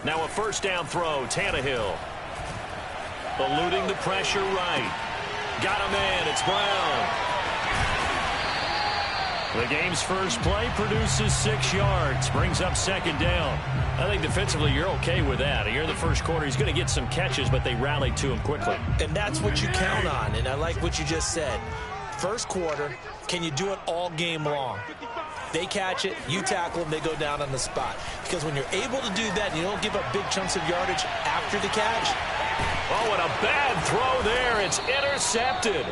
Now a first down throw, Tannehill. Eluding the pressure right. Got a man, it's Brown. The game's first play produces 6 yards, brings up second down. I think defensively you're okay with that. Here in the first quarter, he's going to get some catches, but they rallied to him quickly. And that's what you count on, and I like what you just said. First quarter, can you do it all game long? They catch it, you tackle them, they go down on the spot. Because when you're able to do that, and you don't give up big chunks of yardage after the catch. Oh, and a bad throw there. It's intercepted.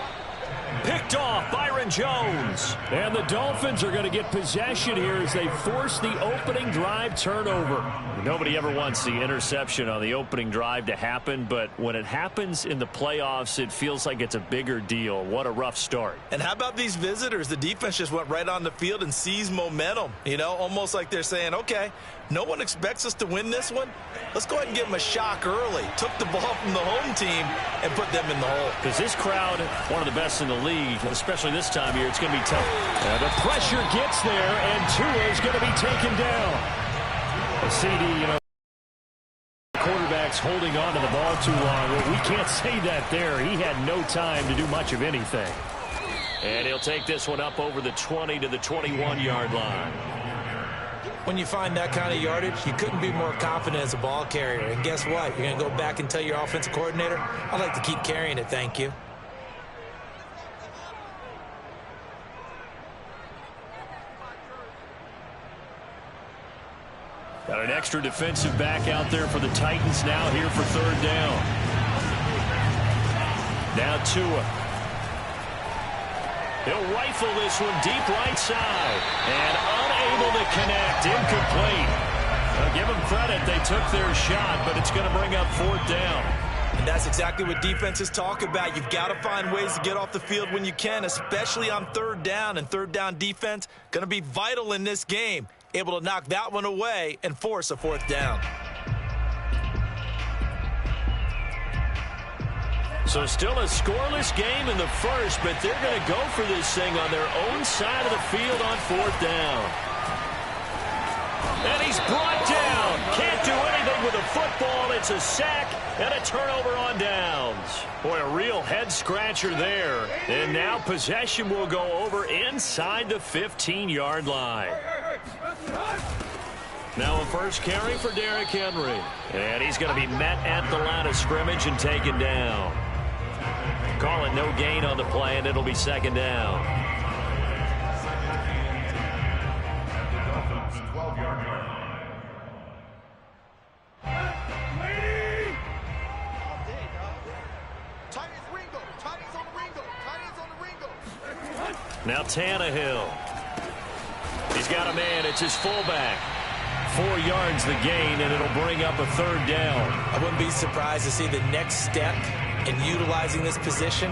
Picked off Byron Jones. And the Dolphins are going to get possession here as they force the opening drive turnover. Nobody ever wants the interception on the opening drive to happen, but when it happens in the playoffs, it feels like it's a bigger deal. What a rough start. And how about these visitors? The defense just went right on the field and seized momentum. You know, almost like they're saying, okay, no one expects us to win this one. Let's go ahead and give them a shock early. Took the ball from the home team and put them in the hole. Because this crowd, one of the best in the league, especially this time of year, it's going to be tough. And the pressure gets there, and Tua is going to be taken down. A CD, you know, quarterback's holding on to the ball too long. Well, we can't say that there. He had no time to do much of anything. And he'll take this one up over the 20 to the 21-yard line. When you find that kind of yardage, you couldn't be more confident as a ball carrier. And guess what? You're going to go back and tell your offensive coordinator, I'd like to keep carrying it, thank you. Got an extra defensive back out there for the Titans now here for third down. Now Tua. He'll rifle this one deep right side. And unable to connect. Incomplete. I'll give them credit. They took their shot, but it's going to bring up fourth down. And that's exactly what defenses talk about. You've got to find ways to get off the field when you can, especially on third down. And third down defense going to be vital in this game. Able to knock that one away and force a fourth down. So still a scoreless game in the first, but they're going to go for this thing on their own side of the field on fourth down. And he's brought down. Can't do anything with a football. It's a sack and a turnover on downs. Boy, a real head-scratcher there. And now possession will go over inside the 15-yard line. Now a first carry for Derrick Henry. And he's going to be met at the line of scrimmage and taken down. Calling no gain on the play, and it'll be second down. Now Tannehill. He's got a man. It's his fullback. 4 yards the gain, and it'll bring up a third down. I wouldn't be surprised to see the next step in utilizing this position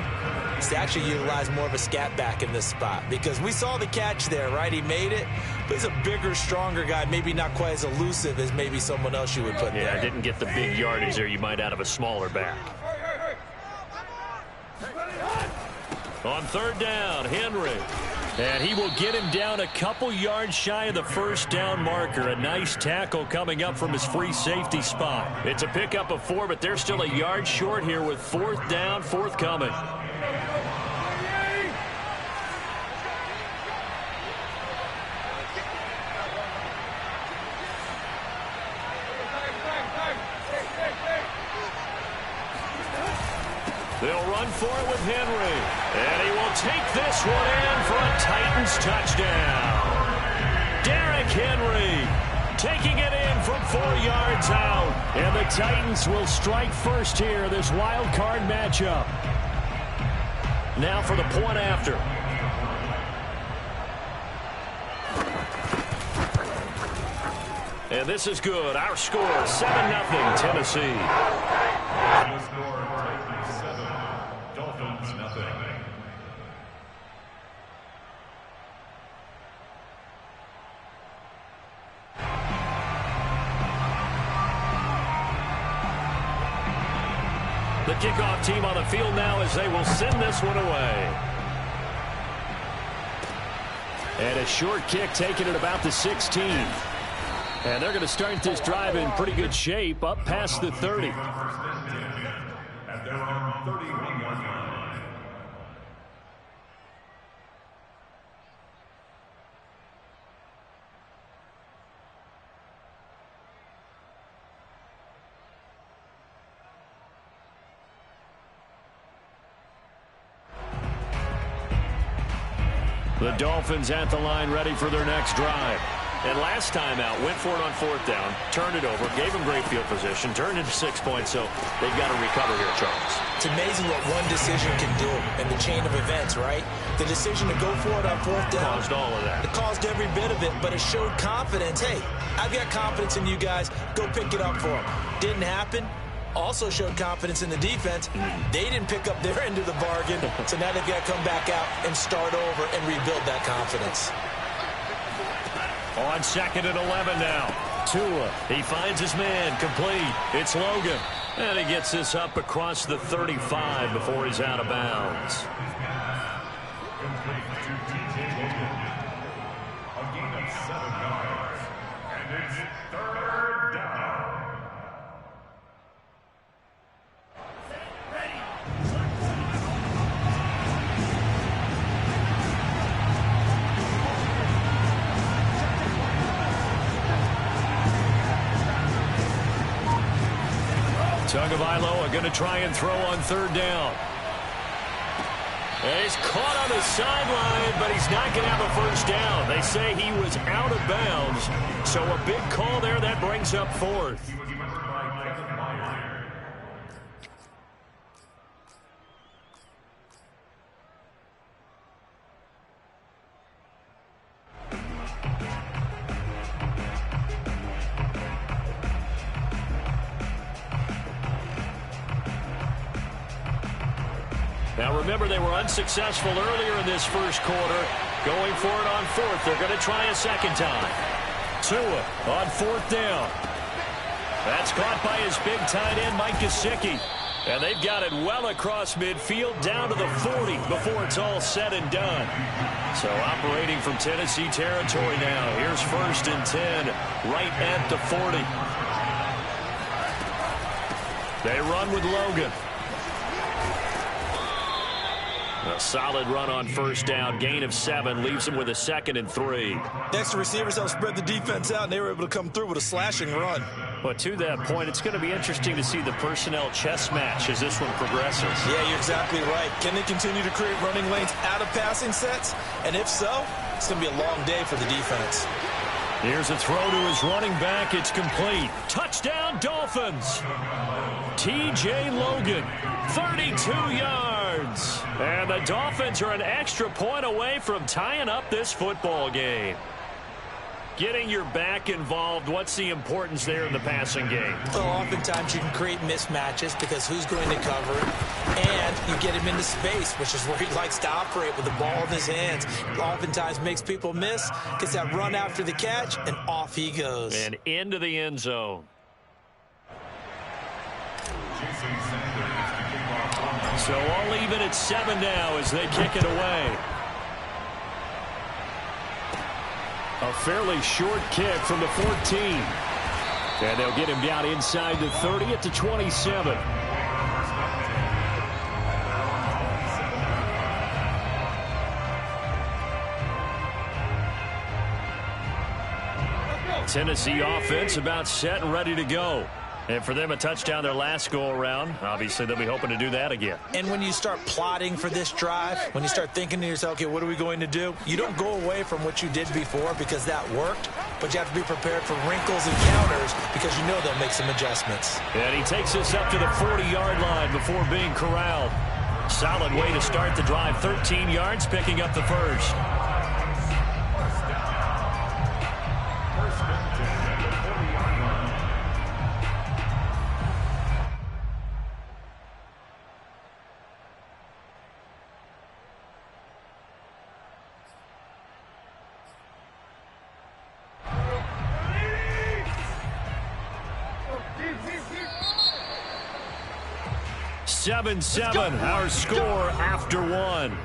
is to actually utilize more of a scat back in this spot. Because we saw the catch there, right? He made it, but he's a bigger, stronger guy. Maybe not quite as elusive as maybe someone else you would put there. Yeah, didn't get the big yardage there you might out of a smaller back. On third down, Henry. And he will get him down a couple yards shy of the first down marker. A nice tackle coming up from his free safety spot. It's a pickup of 4, but they're still a yard short here with fourth down forthcoming. They'll run for it with Henry. And he will take this one in for a Titans touchdown. Derrick Henry taking it in from 4 yards out. And the Titans will strike first here, this wild card matchup. Now for the point after. And this is good. Our score, 7-0 Tennessee. The kickoff team on the field now as they will send this one away. And a short kick taken at about the 16. And they're going to start this drive in pretty good shape up past the 30. At their own 31-yard line. The Dolphins at the line ready for their next drive. And last time out, went for it on fourth down, turned it over, gave them great field position, turned into 6 points, so they've got to recover here, Charles. It's amazing what one decision can do in the chain of events, right? The decision to go for it on fourth down. Caused all of that. It caused every bit of it, but it showed confidence. Hey, I've got confidence in you guys. Go pick it up for them. Didn't happen. Also showed confidence in the defense. They didn't pick up their end of the bargain, so now they've got to come back out and start over and rebuild that confidence. On second and 11 now. Tua, he finds his man, complete. It's Logan. And he gets this up across the 35 before he's out of bounds. A gain of 7 yards. And it's third down. Tagovailoa going to try and throw on third down. And he's caught on the sideline, but he's not going to have a first down. They say he was out of bounds, so a big call there that brings up fourth. Now remember, they were unsuccessful earlier in this first quarter. Going for it on fourth. They're going to try a second time. Tua on fourth down. That's caught by his big tight end, Mike Gesicki. And they've got it well across midfield down to the 40 before it's all said and done. So operating from Tennessee territory now. Here's first and 10 right at the 40. They run with Logan. A solid run on first down. Gain of 7 leaves him with a second and 3. Next, the receivers helped spread the defense out, and they were able to come through with a slashing run. But to that point, it's going to be interesting to see the personnel chess match as this one progresses. Yeah, you're exactly right. Can they continue to create running lanes out of passing sets? And if so, it's going to be a long day for the defense. Here's a throw to his running back. It's complete. Touchdown, Dolphins. T.J. Logan, 32 yards. And the Dolphins are an extra point away from tying up this football game. Getting your back involved, what's the importance there in the passing game? Well, oftentimes you can create mismatches because who's going to cover it? And you get him into space, which is where he likes to operate with the ball in his hands. Oftentimes makes people miss, gets that run after the catch, and off he goes. And into the end zone. So all even at 7 now as they kick it away. A fairly short kick from the 14. And they'll get him down inside the 30 at the 27. Tennessee offense about set and ready to go. And for them, a touchdown their last go-around. Obviously, they'll be hoping to do that again. And when you start plotting for this drive, when you start thinking to yourself, okay, what are we going to do? You don't go away from what you did before because that worked, but you have to be prepared for wrinkles and counters because you know they'll make some adjustments. And he takes this up to the 40-yard line before being corralled. Solid way to start the drive. 13 yards, picking up the first. 7-7, our score after one.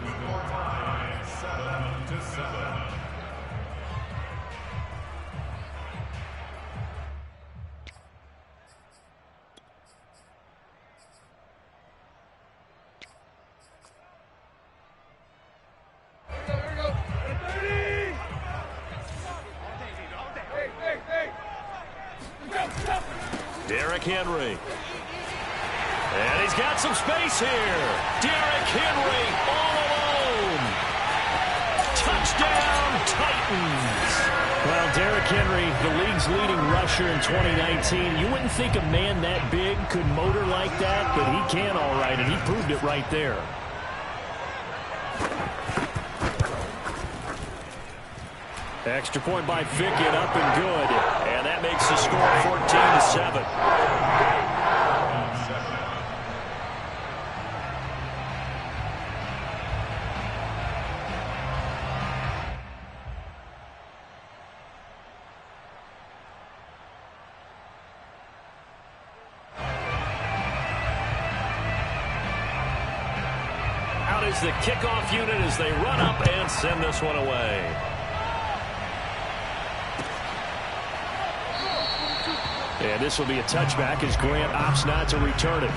Derrick Henry. And he's got some space here. Derrick Henry all alone. Touchdown, Titans. Well, Derrick Henry, the league's leading rusher in 2019. You wouldn't think a man that big could motor like that, but he can all right, and he proved it right there. Extra point by Fickett, up and good. And that makes the score 14-7. Out is the kickoff unit as they run up and send this one away. And this will be a touchback as Grant opts not to return it.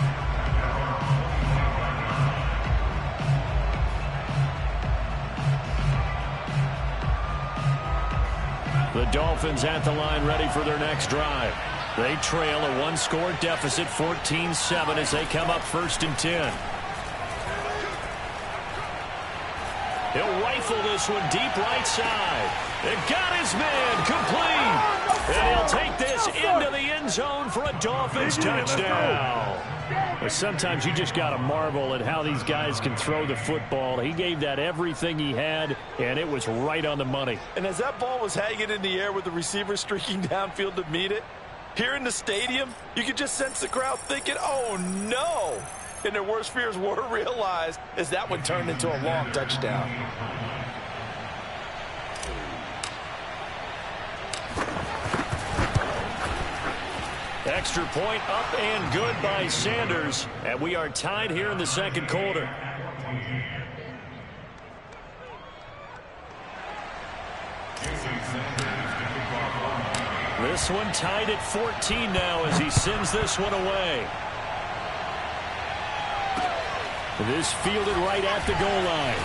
The Dolphins at the line ready for their next drive. They trail a one-score deficit, 14-7, as they come up 1st and 10. He'll rifle this one deep right side. It got his man complete. And he'll take this into the end zone for a Dolphins touchdown. But sometimes you just got to marvel at how these guys can throw the football. He gave that everything he had, and it was right on the money. And as that ball was hanging in the air with the receiver streaking downfield to meet it, here in the stadium, you could just sense the crowd thinking, oh, no. And their worst fears were realized as that one turned into a long touchdown. Extra point up and good by Sanders. And we are tied here in the second quarter. This one tied at 14 now as he sends this one away. This fielded right at the goal line.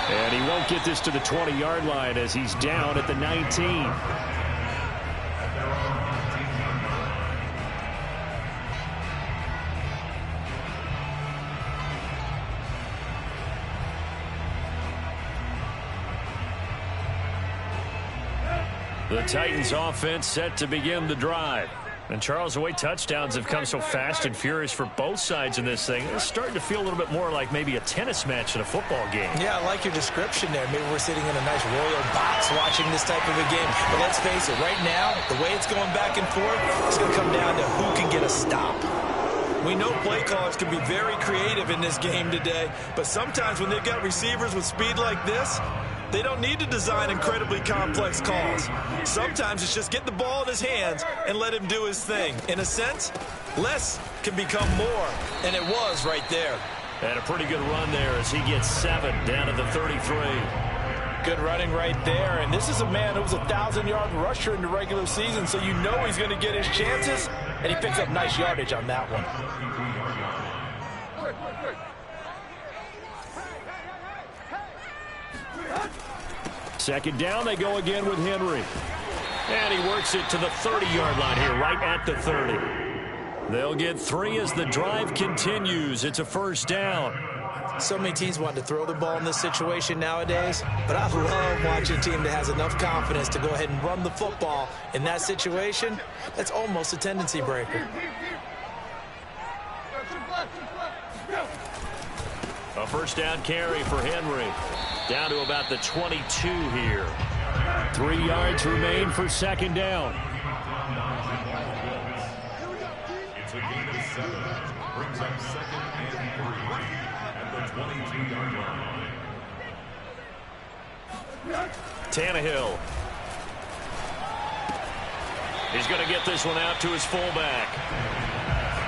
And he won't get this to the 20-yard line as he's down at the 19. The Titans offense set to begin the drive. And Charles, the way touchdowns have come so fast and furious for both sides in this thing, it's starting to feel a little bit more like maybe a tennis match in a football game. Yeah, I like your description there. Maybe we're sitting in a nice royal box watching this type of a game. But let's face it, right now, the way it's going back and forth, it's going to come down to who can get a stop. We know play callers can be very creative in this game today, but sometimes when they've got receivers with speed like this, they don't need to design incredibly complex calls. Sometimes it's just get the ball in his hands and let him do his thing. In a sense, less can become more, and it was right there. And a pretty good run there as he gets 7 down to the 33. Good running right there, and this is a man who was a 1,000-yard rusher in the regular season, so you know he's going to get his chances, and he picks up nice yardage on that one. Second down, they go again with Henry. And he works it to the 30-yard line here, right at the 30. They'll get 3 as the drive continues. It's a first down. So many teams want to throw the ball in this situation nowadays, but I love watching a team that has enough confidence to go ahead and run the football in that situation. That's almost a tendency breaker. A first down carry for Henry. Down to about the 22 here. 3 yards remain for second down. It's a gain of 7. Brings up 2nd and 3 at the 22-yard line. Tannehill. He's going to get this one out to his fullback.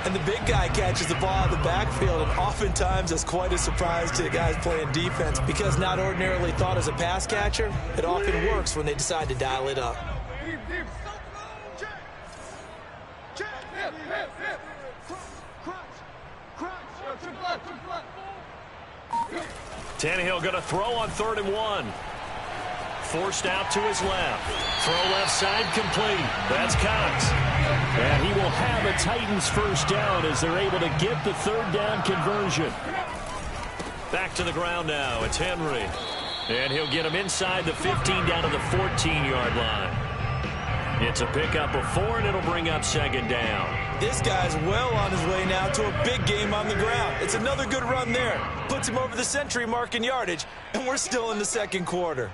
And the big guy catches the ball out of the backfield, and oftentimes that's quite a surprise to the guys playing defense because not ordinarily thought as a pass catcher, it often works when they decide to dial it up. Tannehill going to throw on 3rd and 1. Forced out to his left. Throw left side complete. That's Cox. And he will have a Titans first down as they're able to get the 3rd down conversion. Back to the ground now. It's Henry. And he'll get him inside the 15 down to the 14-yard line. It's a pickup of 4, and it'll bring up 2nd down. This guy's well on his way now to a big game on the ground. It's another good run there. Puts him over the century mark in yardage, and we're still in the 2nd quarter.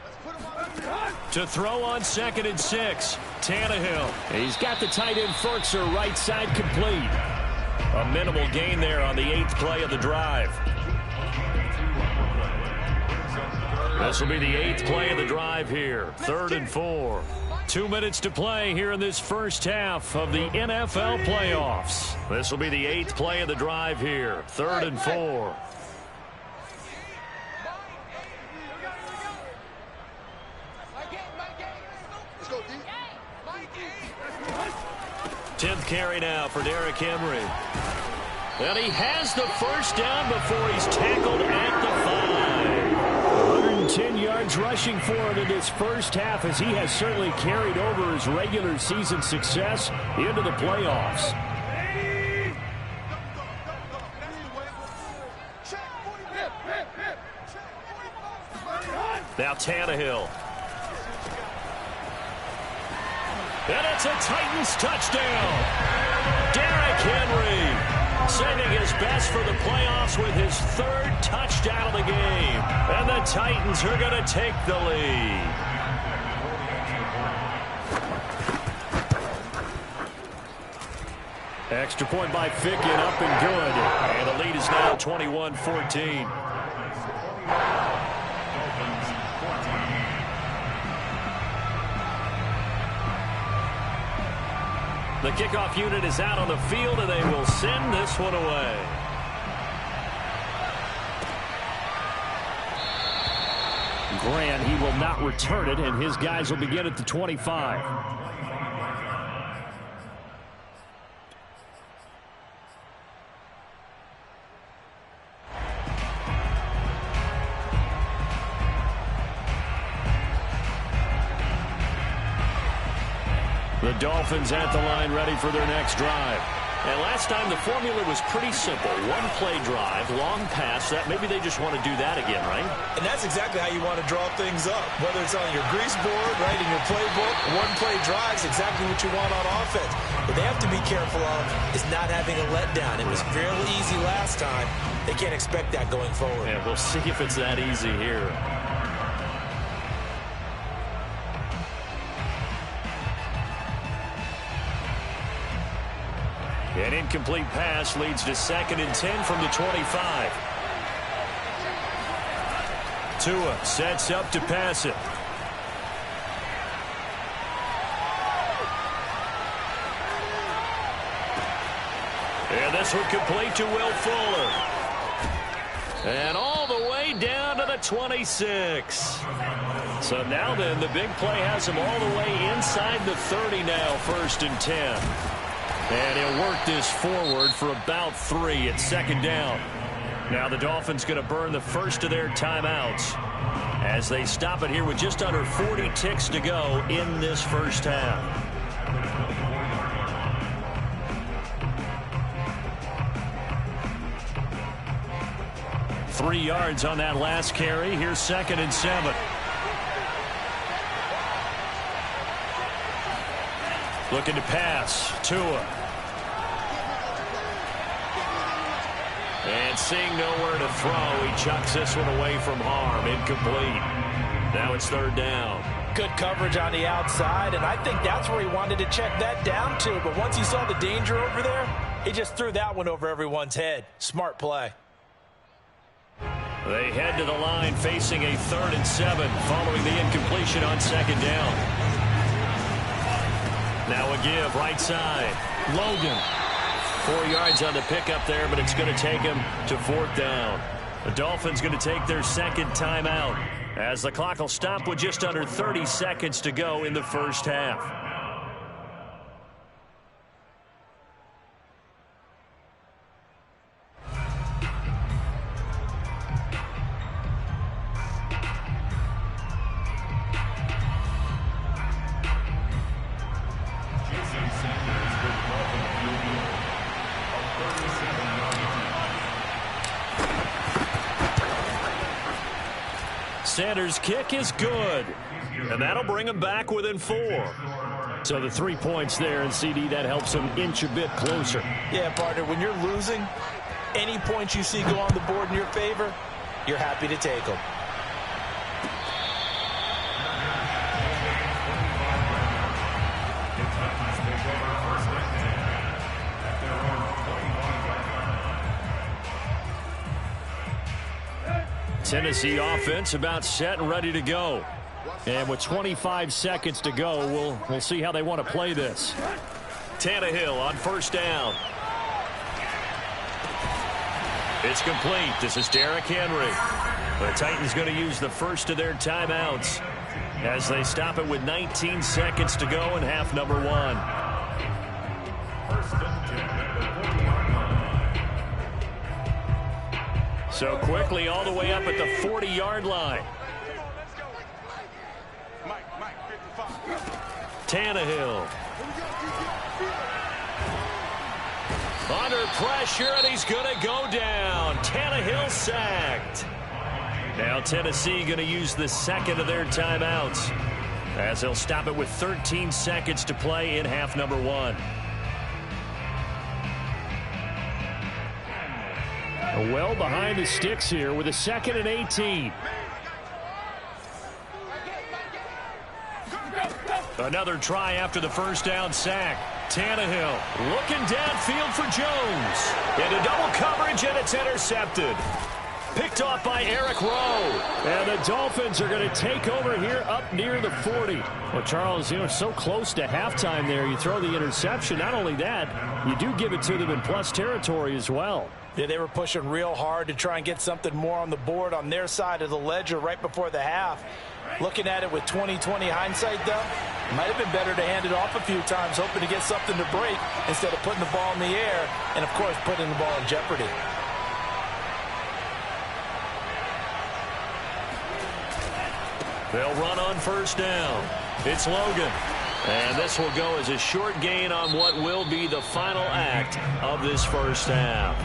To throw on 2nd and 6, Tannehill. He's got the tight end Ferkser right side complete. A minimal gain there on the 8th play of the drive. This will be the 8th play of the drive here. 3rd and 4. 2 minutes to play here in this first half of the NFL playoffs. This will be the 8th play of the drive here. 3rd and 4. Tenth carry now for Derrick Henry. And he has the first down before he's tackled at the 5. 110 yards rushing for him in this first half as he has certainly carried over his regular season success into the playoffs. Now Tannehill. And it's a Titans touchdown. Derrick Henry sending his best for the playoffs with his 3rd touchdown of the game. And the Titans are going to take the lead. Extra point by Ficken, up and good. And the lead is now 21-14. The kickoff unit is out on the field, and they will send this one away. Grant, he will not return it, and his guys will begin at the 25. The Dolphins at the line ready for their next drive. And last time the formula was pretty simple. One play drive, long pass. That maybe they just want to do that again, right? And that's exactly how you want to draw things up. Whether it's on your grease board, right, in your playbook, one play drive is exactly what you want on offense. What they have to be careful of is not having a letdown. It was fairly easy last time. They can't expect that going forward. Yeah, we'll see if it's that easy here. An incomplete pass leads to 2nd and 10 from the 25. Tua sets up to pass it. And this one complete to Will Fuller. And all the way down to the 26. So now then, the big play has him all the way inside the 30 now, 1st and 10. And he'll work this forward for about 3 at 2nd down. Now the Dolphins going to burn the first of their timeouts as they stop it here with just under 40 ticks to go in this first half. Three yards on that last carry. Here's 2nd and 7. Looking to pass. Tua. And seeing nowhere to throw, he chucks this one away from harm. Incomplete. Now it's 3rd down. Good coverage on the outside, and I think that's where he wanted to check that down to. But once he saw the danger over there, he just threw that one over everyone's head. Smart play. They head to the line facing a 3rd and 7 following the incompletion on 2nd down. Now a give right side. Logan 4 yards on the pickup there, but it's going to take him to 4th down. The Dolphins going to take their second timeout as the clock will stop with just under 30 seconds to go in the first half. Sanders' kick is good, and that'll bring him back within 4. So the 3 points there, and CD, that helps him inch a bit closer. Yeah, partner, when you're losing, any points you see go on the board in your favor, you're happy to take them. Tennessee offense about set and ready to go. And with 25 seconds to go, we'll see how they want to play this. Tannehill on first down. It's complete. This is Derrick Henry. The Titans going to use the first of their timeouts as they stop it with 19 seconds to go in half number 1. So quickly all the way up at the 40-yard line. Tannehill. Under pressure, and he's going to go down. Tannehill sacked. Now Tennessee going to use the second of their timeouts as they'll stop it with 13 seconds to play in half number 1. Well behind the sticks here with a 2nd and 18. Another try after the first down sack. Tannehill looking downfield for Jones. Into double coverage, and it's intercepted. Picked off by Eric Rowe. And the Dolphins are going to take over here up near the 40. Well, Charles, so close to halftime there. You throw the interception. Not only that, you do give it to them in plus territory as well. Yeah, they were pushing real hard to try and get something more on the board on their side of the ledger right before the half. Looking at it with 20/20 hindsight, though, might have been better to hand it off a few times, hoping to get something to break instead of putting the ball in the air and, of course, putting the ball in jeopardy. They'll run on first down. It's Logan. And this will go as a short gain on what will be the final act of this first half.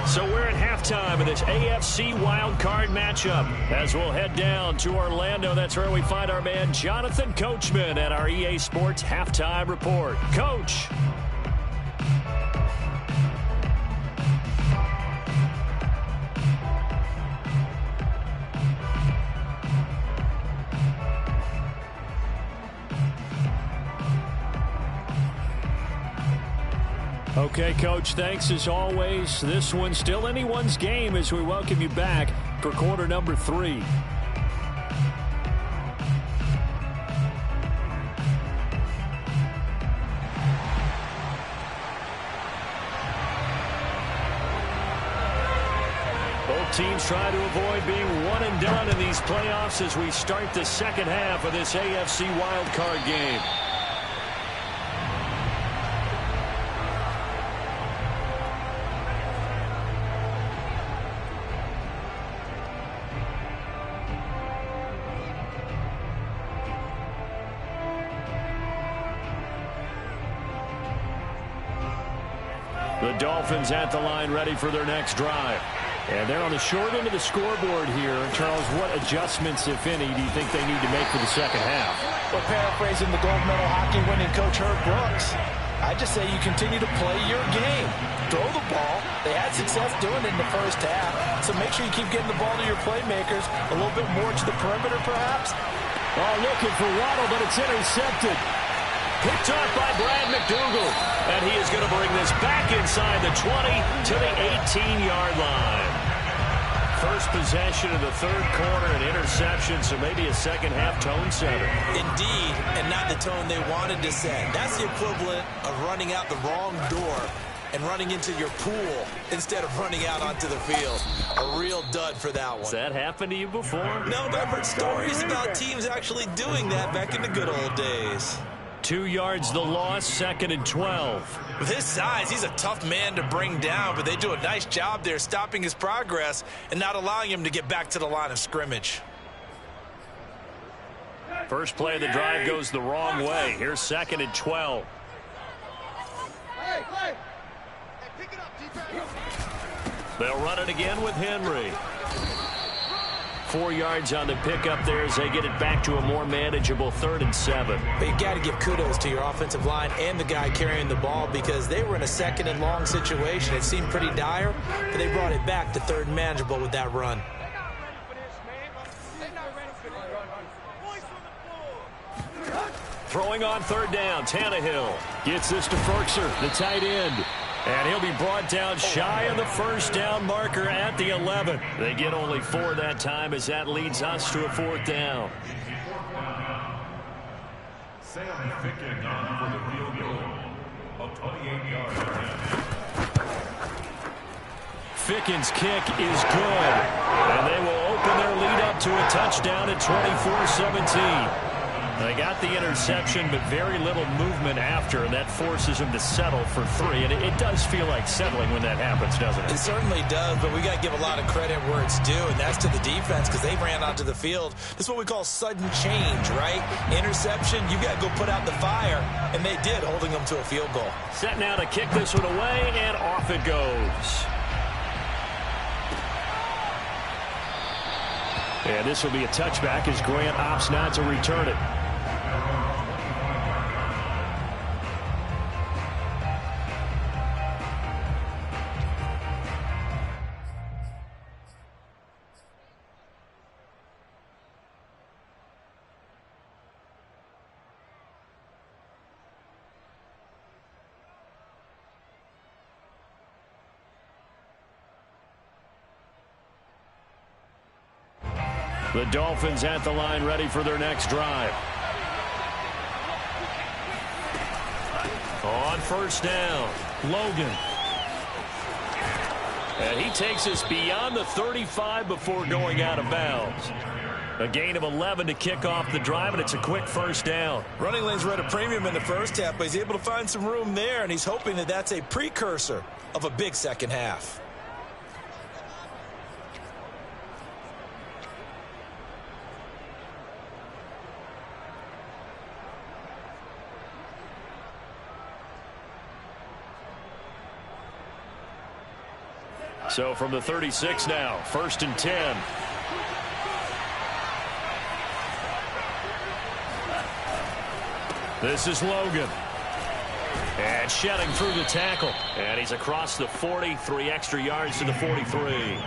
So we're at halftime of this AFC wildcard matchup as we'll head down to Orlando. That's where we find our man Jonathan Coachman at our EA Sports Halftime Report. Coach. Okay, Coach, thanks as always. This one's still anyone's game as we welcome you back for quarter number 3. Both teams try to avoid being one and done in these playoffs as we start the second half of this AFC wildcard game. The Dolphins at the line ready for their next drive. And they're on the short end of the scoreboard here. Charles, what adjustments, if any, do you think they need to make for the second half? Well, paraphrasing the gold medal hockey winning coach Herb Brooks, I just say you continue to play your game. Throw the ball. They had success doing it in the first half. So make sure you keep getting the ball to your playmakers a little bit more to the perimeter, perhaps. Oh, looking for Waddle, but it's intercepted. Picked off by Brad McDougal. And he is going to bring this back inside the 20 to the 18-yard line. First possession of the third quarter, an interception, so maybe a second-half tone setter. Indeed, and not the tone they wanted to set. That's the equivalent of running out the wrong door and running into your pool instead of running out onto the field. A real dud for that one. Has that happened to you before? No, but I've heard stories about teams actually doing that back in the good old days. 2 yards the loss, 2nd and 12. With his size, he's a tough man to bring down, but they do a nice job there stopping his progress and not allowing him to get back to the line of scrimmage. First play of the drive goes the wrong way. Here's 2nd and 12. They'll run it again with Henry. 4 yards on the pickup there as they get it back to a more manageable 3rd and 7. But you got to give kudos to your offensive line and the guy carrying the ball because they were in a 2nd and long situation. It seemed pretty dire, but they brought it back to 3rd and manageable with that run. Throwing on 3rd down, Tannehill gets this to Ferkser, the tight end. And he'll be brought down shy of the 1st down marker at the 11. They get only 4 that time as that leads us to a 4th down. Sam Ficken on for the field goal. A 28-yard attempt. Ficken's kick is good. And they will open their lead up to a touchdown at 24-17. They got the interception, but very little movement after, and that forces them to settle for 3. And it does feel like settling when that happens, doesn't it? It certainly does, but we got to give a lot of credit where it's due, and that's to the defense because they ran onto the field. This is what we call sudden change, right? Interception, you got to go put out the fire, and they did, holding them to a field goal. Set now to kick this one away, and off it goes. And this will be a touchback as Grant opts not to return it. The Dolphins at the line ready for their next drive. On 1st down, Logan. And he takes us beyond the 35 before going out of bounds. A gain of 11 to kick off the drive, and it's a quick 1st down. Running lanes were at a premium in the 1st half, but he's able to find some room there, and he's hoping that that's a precursor of a big 2nd half. So from the 36 now, 1st and 10. This is Logan. And shedding through the tackle. And he's across the 40, 3 extra yards to the 43.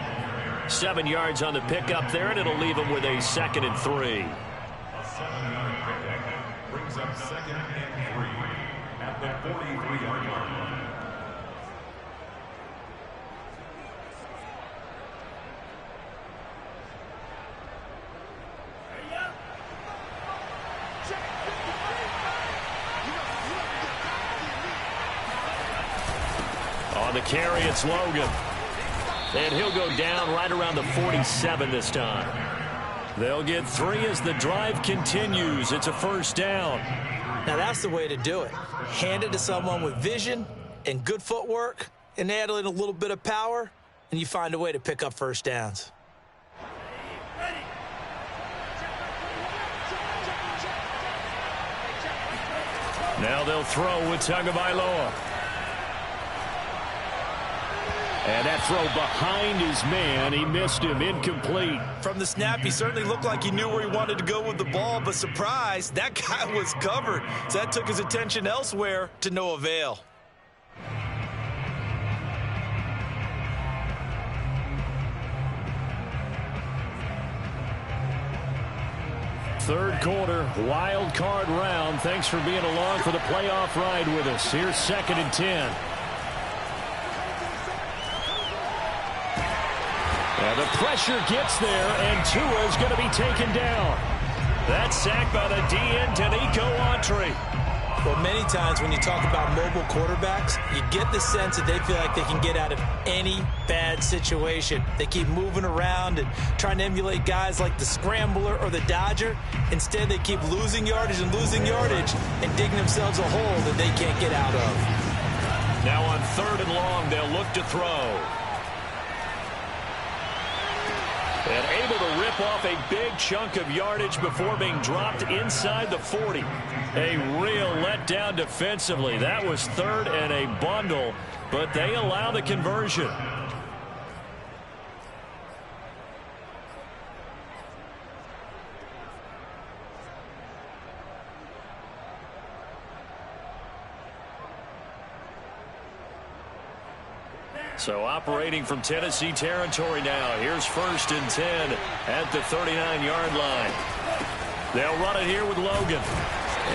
7 yards on the pickup there, and it'll leave him with a 2nd and 3. A 7-yard pickup brings up 2nd and 3 at the 43-yard line. On the carry, it's Logan. And he'll go down right around the 47 this time. They'll get 3 as the drive continues. It's a 1st down. Now that's the way to do it. Hand it to someone with vision and good footwork and add in a little bit of power, and you find a way to pick up 1st downs. Now they'll throw with Tagovailoa. And that throw behind his man. He missed him. Incomplete. From the snap, he certainly looked like he knew where he wanted to go with the ball, but surprise, that guy was covered. So that took his attention elsewhere to no avail. Third quarter, wild card round. Thanks for being along for the playoff ride with us. Here's 2nd and 10. And the pressure gets there, and Tua's going to be taken down. That's sacked by the DN, Danico Autry. Well, many times when you talk about mobile quarterbacks, you get the sense that they feel like they can get out of any bad situation. They keep moving around and trying to emulate guys like the Scrambler or the Dodger. Instead, they keep losing yardage and digging themselves a hole that they can't get out of. Now on 3rd and long, they'll look to throw. And able to rip off a big chunk of yardage before being dropped inside the 40. A real letdown defensively. That was 3rd and a bundle, but they allow the conversion. So operating from Tennessee territory now. Here's 1st and 10 at the 39-yard line. They'll run it here with Logan.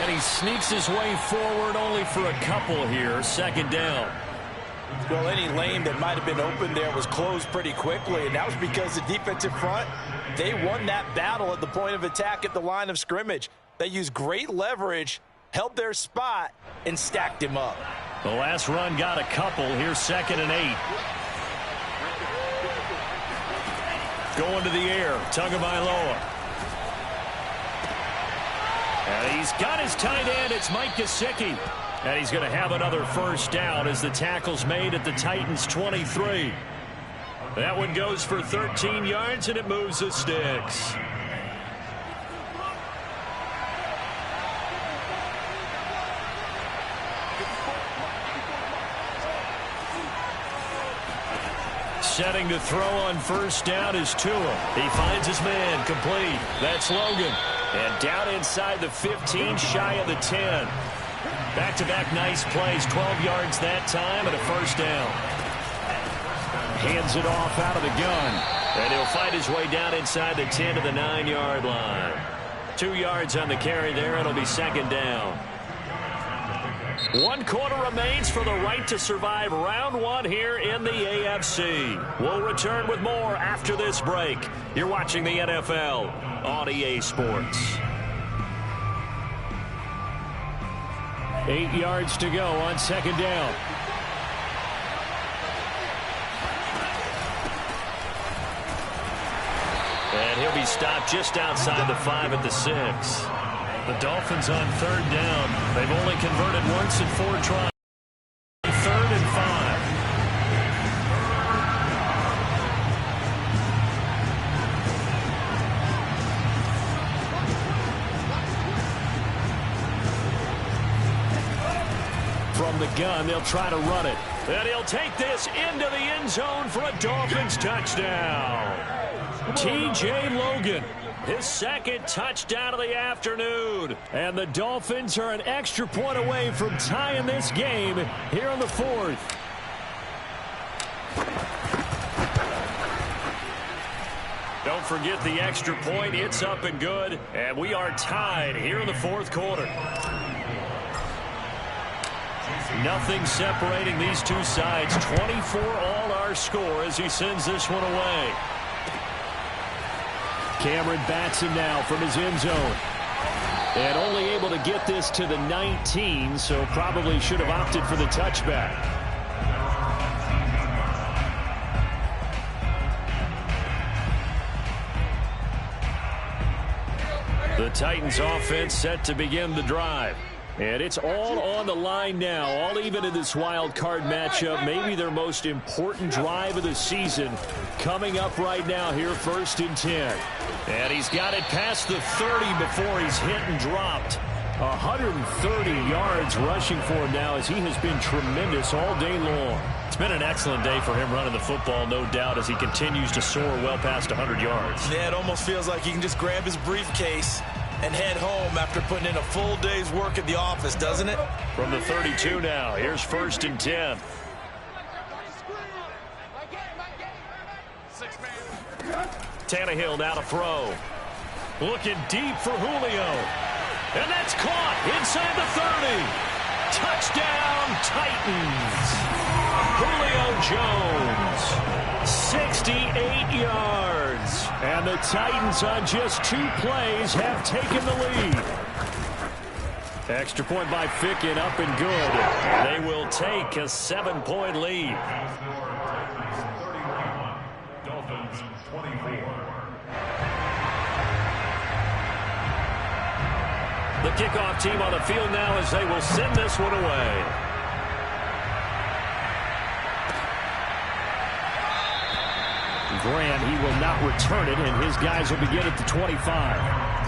And he sneaks his way forward only for a couple here. 2nd down. Well, any lane that might have been open there was closed pretty quickly, and that was because the defensive front, they won that battle at the point of attack at the line of scrimmage. They used great leverage, held their spot, and stacked him up. The last run got a couple. Here's 2nd and 8. Going to the air. Tagovailoa. And he's got his tight end. It's Mike Gesicki. And he's going to have another 1st down as the tackle's made at the Titans' 23. That one goes for 13 yards, and it moves the sticks. Setting to throw on 1st down is Tua. He finds his man, complete. That's Logan. And down inside the 15, shy of the 10. Back-to-back nice plays, 12 yards that time, and a 1st down. Hands it off out of the gun. And he'll fight his way down inside the 10 to the 9-yard line. 2 yards on the carry there. It'll be 2nd down. 1 quarter remains for the right to survive round 1 here in the AFC. We'll return with more after this break. You're watching the NFL on EA Sports. 8 yards to go on 2nd down. And he'll be stopped just outside the 5 at the 6. The Dolphins on 3rd down. They've only converted once in 4 tries. 3rd and 5. From the gun, they'll try to run it. And he'll take this into the end zone for a Dolphins touchdown. T.J. Logan. His 2nd touchdown of the afternoon. And the Dolphins are an extra point away from tying this game here in the 4th. Don't forget the extra point. It's up and good. And we are tied here in the 4th quarter. Nothing separating these two sides. 24 all our score as he sends this one away. Cameron bats him now from his end zone. And only able to get this to the 19, so probably should have opted for the touchback. The Titans offense set to begin the drive. And it's all on the line now, all even in this wild card matchup. Maybe their most important drive of the season coming up right now here, 1st and 10. And he's got it past the 30 before he's hit and dropped. 130 yards rushing for him now as he has been tremendous all day long. It's been an excellent day for him running the football, no doubt, as he continues to soar well past 100 yards. Yeah, it almost feels like he can just grab his briefcase and head home after putting in a full day's work at the office, doesn't it? From the 32 now, here's 1st and 10. Tannehill now to throw. Looking deep for Julio. And that's caught inside the 30. Touchdown, Titans. Julio Jones. 68 yards. And the Titans on just 2 plays have taken the lead. Extra point by Ficken, up and good. They will take a 7-point lead. Dolphins 24. The kickoff team on the field now as they will send this one away. Graham, he will not return it, and his guys will begin at the 25.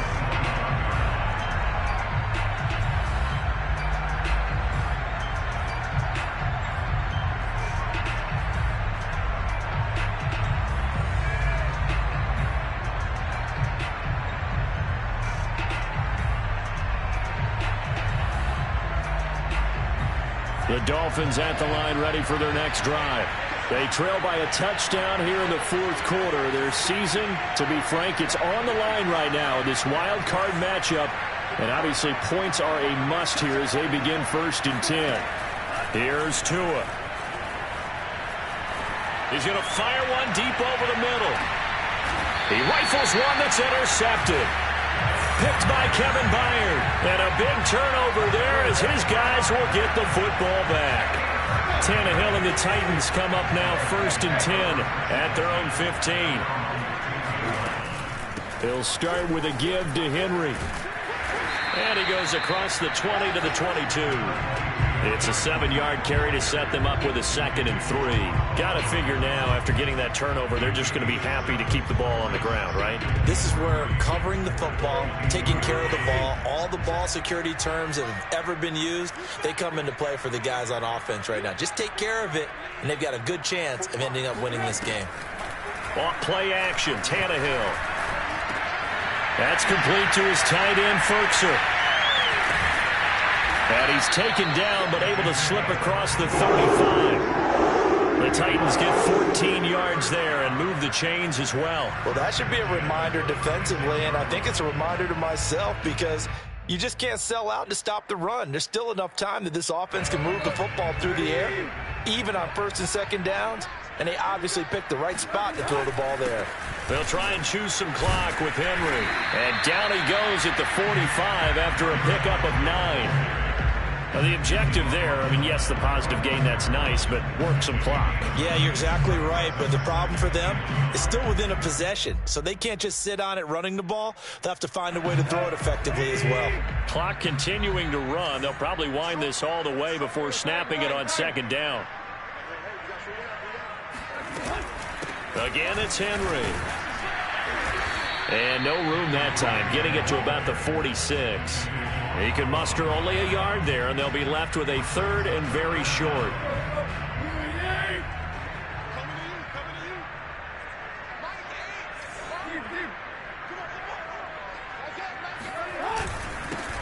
The Dolphins at the line ready for their next drive. They trail by a touchdown here in the fourth quarter. Their season, to be frank, it's on the line right now in this wild card matchup. And obviously points are a must here as they begin 1st and 10. Here's Tua. He's going to fire one deep over the middle. He rifles one that's intercepted. Picked by Kevin Byard. And a big turnover there as his guys will get the football back. Tannehill and the Titans come up now 1st and 10 at their own 15. He'll start with a give to Henry. And he goes across the 20 to the 22. It's a 7-yard carry to set them up with a 2nd and 3. Got to figure now, after getting that turnover, they're just going to be happy to keep the ball on the ground, right? This is where covering the football, taking care of the ball, all the ball security terms that have ever been used, they come into play for the guys on offense right now. Just take care of it, and they've got a good chance of ending up winning this game. Off play action, Tannehill. That's complete to his tight end, Ferkser. And he's taken down, but able to slip across the 35. The Titans get 14 yards there and move the chains as well. Well, that should be a reminder defensively, and I think it's a reminder to myself because you just can't sell out to stop the run. There's still enough time that this offense can move the football through the air, even on 1st and 2nd downs, and they obviously picked the right spot to throw the ball there. They'll try and choose some clock with Henry. And down he goes at the 45 after a pickup of 9. Now, the objective there, I mean, yes, the positive gain, that's nice, but work some clock. Yeah, you're exactly right, but the problem for them is still within a possession, so they can't just sit on it running the ball. They'll have to find a way to throw it effectively as well. Clock continuing to run. They'll probably wind this all the way before snapping it on 2nd down. Again, it's Henry. And no room that time, getting it to about the 46. He can muster only a yard there, and they'll be left with a 3rd and very short.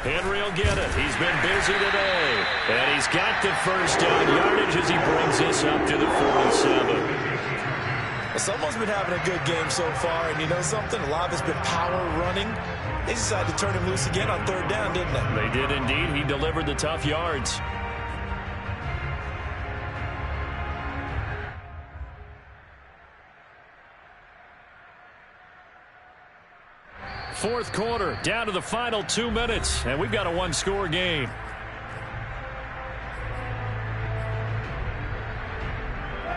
Henry will get it. He's been busy today. And he's got the 1st down yardage as he brings this up to the 47. Someone's been having a good game so far, and you know something? A lot of it's been power running. They decided to turn him loose again on 3rd down, didn't they? They did indeed. He delivered the tough yards. Fourth quarter, down to the final 2 minutes, and we've got a 1-score game.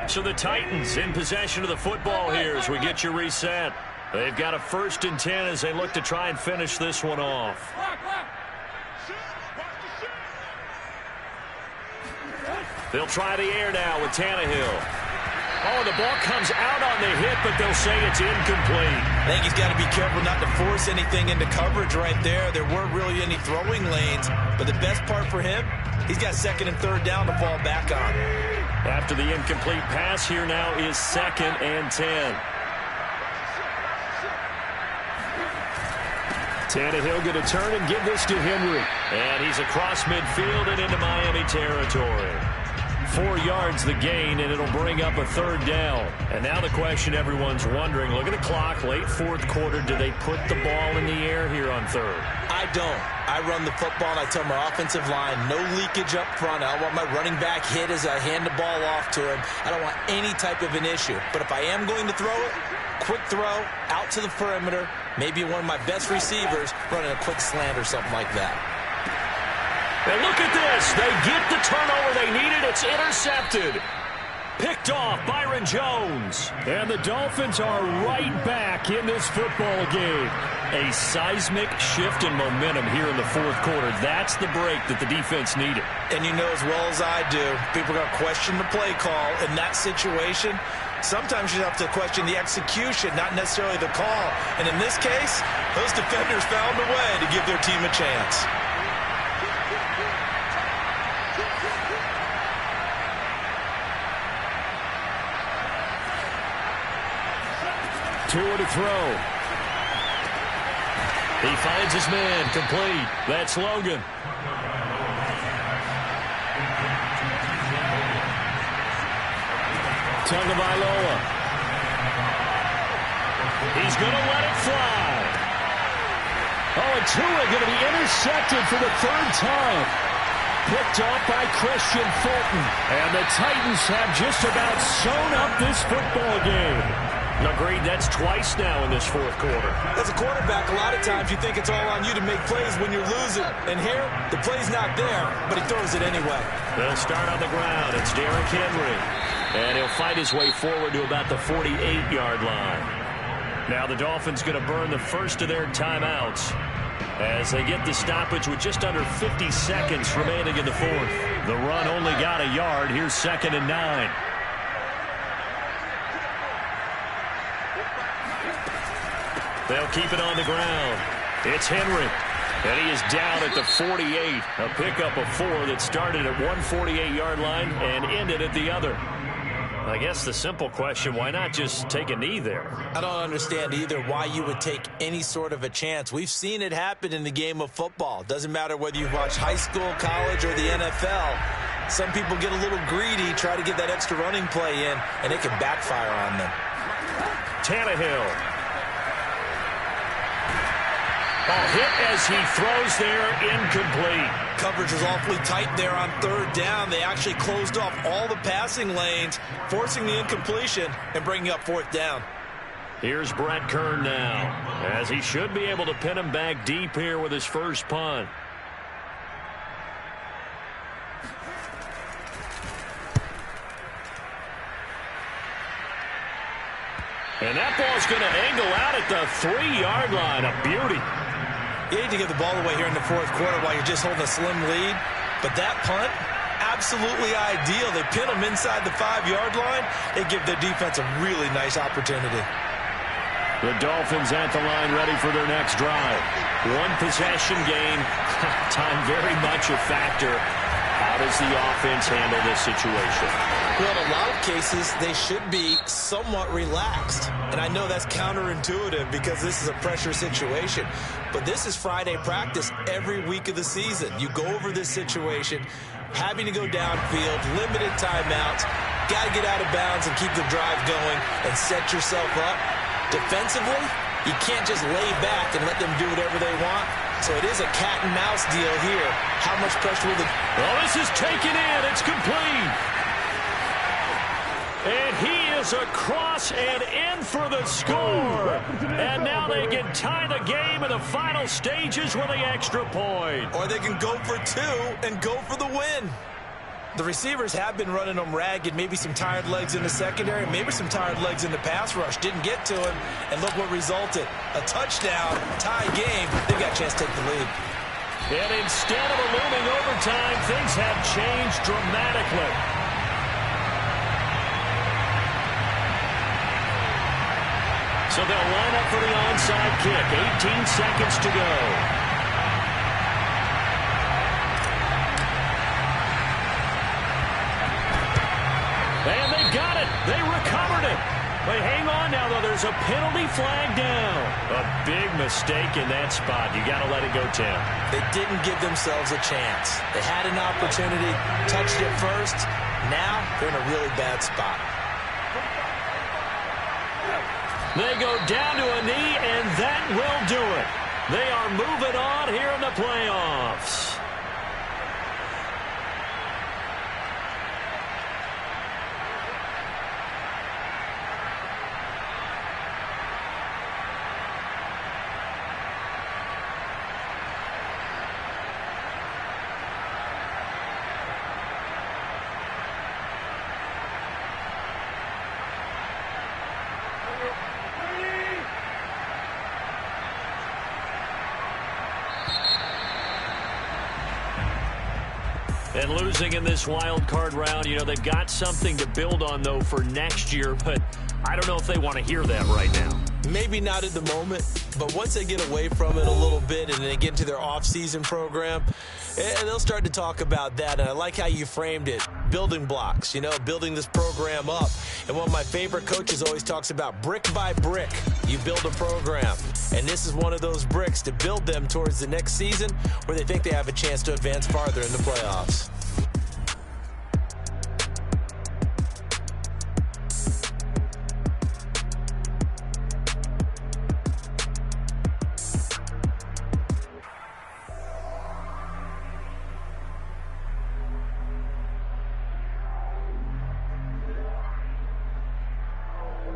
So the Titans in possession of the football here as we get you reset. They've got a 1st and 10 as they look to try and finish this one off. They'll try the air now with Tannehill. Oh, the ball comes out on the hit, but they'll say it's incomplete. I think he's got to be careful not to force anything into coverage right there. There weren't really any throwing lanes, but the best part for him, he's got 2nd and 3rd down to fall back on. After the incomplete pass, here now is 2nd and 10. Tannehill going to turn and give this to Henry. And he's across midfield and into Miami territory. 4 yards the gain, and it'll bring up a 3rd down. And now the question everyone's wondering, look at the clock, late 4th quarter, do they put the ball in the air here on 3rd? I don't. I run the football, and I tell my offensive line, no leakage up front. I don't want my running back hit as I hand the ball off to him. I don't want any type of an issue. But if I am going to throw it, quick throw, out to the perimeter, maybe one of my best receivers running a quick slant or something like that. And look at this. They get the turnover they needed. It's intercepted. Picked off Byron Jones. And the Dolphins are right back in this football game. A seismic shift in momentum here in the fourth quarter. That's the break that the defense needed. And you know as well as I do, people are going to question the play call in that situation. Sometimes you have to question the execution, not necessarily the call. And in this case, those defenders found a way to give their team a chance. Tua to throw. He finds his man, complete. That's Logan. Tagovailoa. He's going to let it fly. Oh, and Tua going to be intercepted for the third time. Picked off by Christian Fulton. And the Titans have just about sewn up this football game. Agreed, that's twice now in this fourth quarter. As a quarterback, a lot of times you think it's all on you to make plays when you're losing. And here, the play's not there, but he throws it anyway. They'll start on the ground. It's Derrick Henry. And he'll fight his way forward to about the 48-yard line. Now the Dolphins going to burn the first of their timeouts as they get the stoppage with just under 50 seconds remaining in the fourth. The run only got a yard. Here's 2nd and 9. They'll keep it on the ground. It's Henry. And he is down at the 48. A pickup of 4 that started at one 48-yard line and ended at the other. I guess the simple question, why not just take a knee there? I don't understand either why you would take any sort of a chance. We've seen it happen in the game of football. Doesn't matter whether you've watched high school, college, or the NFL. Some people get a little greedy, try to get that extra running play in, and it can backfire on them. Tannehill. Hit as he throws there, incomplete. Coverage was awfully tight there on third down. They actually closed off all the passing lanes, forcing the incompletion and bringing up fourth down. Here's Brett Kern now, as he should be able to pin him back deep here with his first punt. And that ball's going to angle out at the 3-yard line. A beauty. You need to get the ball away here in the fourth quarter while you're just holding a slim lead. But that punt, absolutely ideal. They pin them inside the 5-yard line. They give their defense a really nice opportunity. The Dolphins at the line ready for their next drive. One possession game. Time very much a factor. How does the offense handle this situation? Well, in a lot of cases, they should be somewhat relaxed. And I know that's counterintuitive because this is a pressure situation. But this is Friday practice every week of the season. You go over this situation, having to go downfield, limited timeouts, got to get out of bounds and keep the drive going and set yourself up. Defensively, you can't just lay back and let them do whatever they want. So it is a cat and mouse deal here. How much pressure will the... Oh, this is taken in. It's complete. And he is across and in for the score. And now they can tie the game in the final stages with the extra point. Or they can go for 2 and go for the win. The receivers have been running them ragged. Maybe some tired legs in the secondary. Maybe some tired legs in the pass rush. Didn't get to him. And look what resulted. A touchdown, tie game. They've got a chance to take the lead. And instead of a looming overtime, things have changed dramatically. So they'll line up for the onside kick. 18 seconds to go. And they got it. They recovered it. They hang on now, though. There's a penalty flag down. A big mistake in that spot. You got to let it go, Tim. They didn't give themselves a chance. They had an opportunity, touched it first. Now they're in a really bad spot. They go down to a knee, and that will do it. They are moving on here in the playoffs. And losing in this wild card round, you know, they've got something to build on, though, for next year, but I don't know if they want to hear that right now. Maybe not at the moment, but once they get away from it a little bit and they get into their off-season program, and they'll start to talk about that. And I like how you framed it, building blocks, you know, building this program up. And one of my favorite coaches always talks about brick by brick, you build a program. And this is one of those bricks to build them towards the next season where they think they have a chance to advance farther in the playoffs.